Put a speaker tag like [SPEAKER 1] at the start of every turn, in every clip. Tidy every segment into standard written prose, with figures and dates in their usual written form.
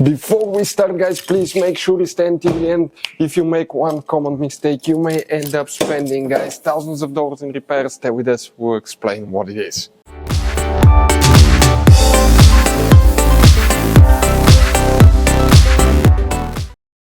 [SPEAKER 1] Before we start, guys, please make sure you stay until the end. If you make one common mistake, you may end up spending, guys, thousands of dollars in repairs. Stay with us, we'll explain what it is.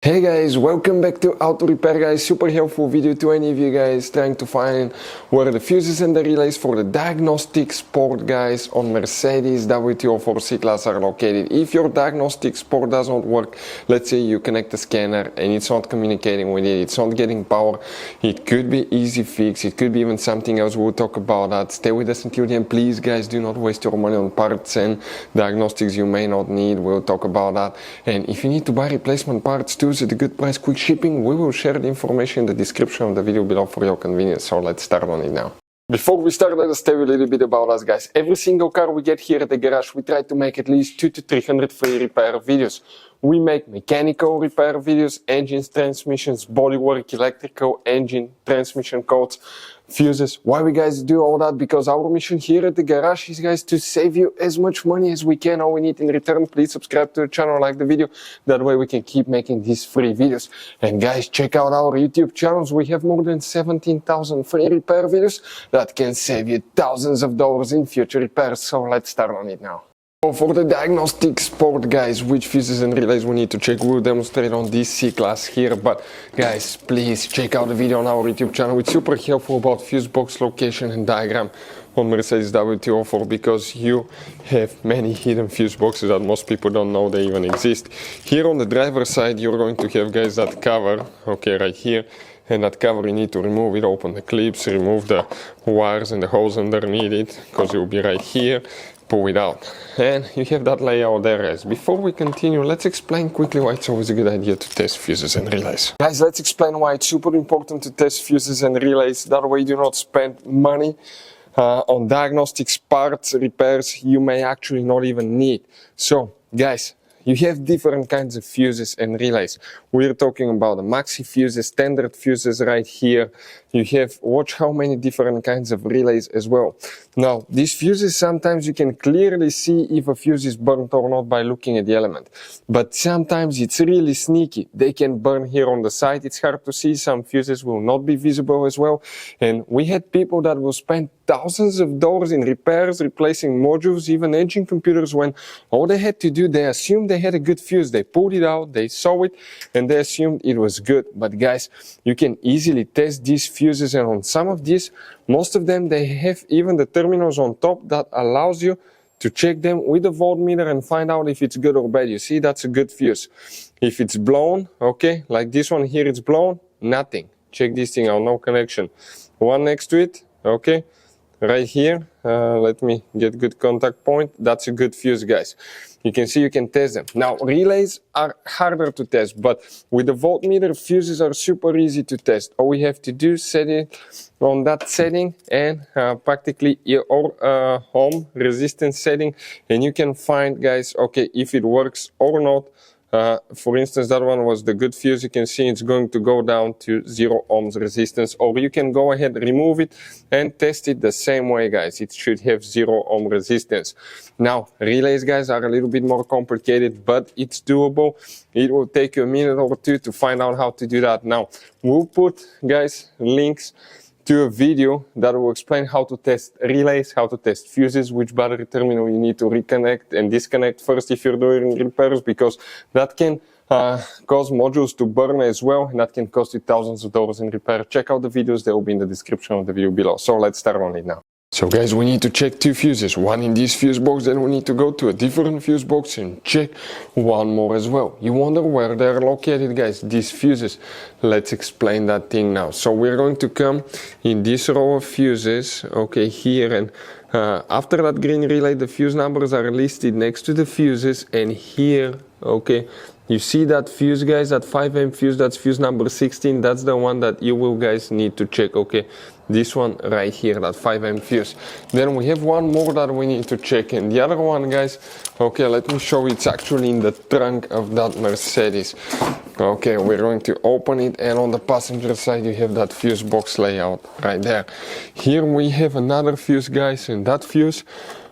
[SPEAKER 1] Hey guys, welcome back to Auto Repair, guys. Super helpful video to any of you guys trying to find where the fuses and the relays for the diagnostics port, guys, on Mercedes W204 C-Class are located. If your diagnostics port doesn't work, let's say you connect the scanner and it's not communicating with it, it's not getting power, it could be easy fix, it could be even something else. We'll talk about that. Stay with us until the end, please, guys. Do not waste your money on parts and diagnostics you may not need. We'll talk about that. And if you need to buy replacement parts too, at a good price, quick shipping, we will share the information in the description of the video below for your convenience. So let's start on it now. Before we start, let us tell you a little bit about us, guys. Every single car we get here at the garage, we try to make at least 200 to 300 free repair videos. We make mechanical repair videos, engines, transmissions, bodywork, electrical, engine, transmission codes, fuses. Why we guys do all that? Because our mission here at the garage is, guys, to save you as much money as we can. All we need in return, please subscribe to the channel, like the video. That way we can keep making these free videos. And guys, check out our YouTube channels. We have more than 17,000 free repair videos that can save you thousands of dollars in future repairs. So let's start on it now. So for the diagnostics port, guys, which fuses and relays we need to check, we'll demonstrate on this C-Class here. But guys, please check out the video on our YouTube channel. It's super helpful about fuse box location and diagram on Mercedes W204, because you have many hidden fuse boxes that most people don't know they even exist. Here on the driver's side, you're going to have, guys, that cover, okay, right here. And that cover, you need to remove it, open the clips, remove the wires and the hose underneath it, because it will be right here. Pull it out, and you have that layout there, guys. Before we continue, let's explain quickly why it's always a good idea to test fuses and relays. Guys, let's explain why it's super important to test fuses and relays. That way you do not spend money on diagnostics parts, repairs you may actually not even need. So, guys, you have different kinds of fuses and relays. We're talking about the maxi fuses, standard fuses right here. You have, watch how many different kinds of relays as well. Now, these fuses, sometimes you can clearly see if a fuse is burnt or not by looking at the element. But sometimes it's really sneaky. They can burn here on the side. It's hard to see. Some fuses will not be visible as well. And we had people that will spend thousands of dollars in repairs, replacing modules, even engine computers, when all they had to do, they assumed they had a good fuse. They pulled it out, they saw it, and they assumed it was good. But guys, you can easily test these fuses, and on some of these, most of them, they have even the terminals on top that allows you to check them with a voltmeter and find out if it's good or bad. You see, that's a good fuse. If it's blown, okay, like this one here, it's blown, nothing. Check this thing out, no connection. One next to it, okay. Right here, let me get good contact point. That's a good fuse, guys. You can see you can test them. Now, relays are harder to test, but with the voltmeter, fuses are super easy to test. All we have to do is set it on that setting and practically your home resistance setting, and you can find, guys, okay, if it works or not. For instance, that one was the good fuse. You can see it's going to go down to 0 ohms resistance, or you can go ahead, remove it and test it the same way, guys. It should have 0 ohm resistance. Now, relays, guys, are a little bit more complicated, but it's doable. It will take you a minute or two to find out how to do that. Now, we'll put, guys, links to a video that will explain how to test relays, how to test fuses, which battery terminal you need to reconnect and disconnect first if you're doing repairs, because that can cause modules to burn as well, and that can cost you thousands of dollars in repair. Check out the videos, they will be in the description of the video below. So let's start on it now. So guys, we need to check 2 fuses, one in this fuse box, then we need to go to a different fuse box and check one more as well. You wonder where they're located, guys, these fuses. Let's explain that thing now. So we're going to come in this row of fuses, okay, here, and after that green relay, the fuse numbers are listed next to the fuses, and here, okay, you see that fuse, guys, that 5M fuse, that's fuse number 16, that's the one that you will, guys, need to check, okay. This one right here, that 5M fuse. Then we have one more that we need to check, and the other one, guys, okay, let me show you, it's actually in the trunk of that Mercedes. Okay, we're going to open it, and on the passenger side you have that fuse box layout right there. Here we have another fuse, guys, and that fuse,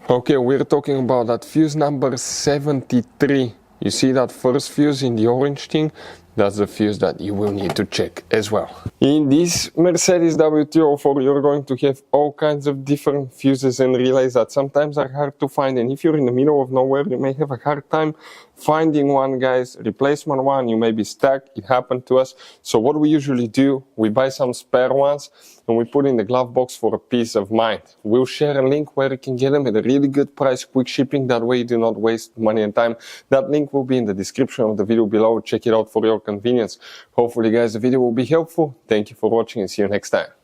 [SPEAKER 1] okay, we're talking about that fuse number 73. You see that first fuse in the orange thing? That's the fuse that you will need to check as well. In this Mercedes W204, you're going to have all kinds of different fuses and relays that sometimes are hard to find, and if you're in the middle of nowhere, you may have a hard time finding one, guys. Replacement one, you may be stuck. It happened to us. So what we usually do, we buy some spare ones and we put in the glove box for a peace of mind. We'll share a link where you can get them at a really good price, quick shipping. That way you do not waste money and time. That link will be in the description of the video below. Check it out for your convenience. Hopefully, guys, the video will be helpful. Thank you for watching and see you next time.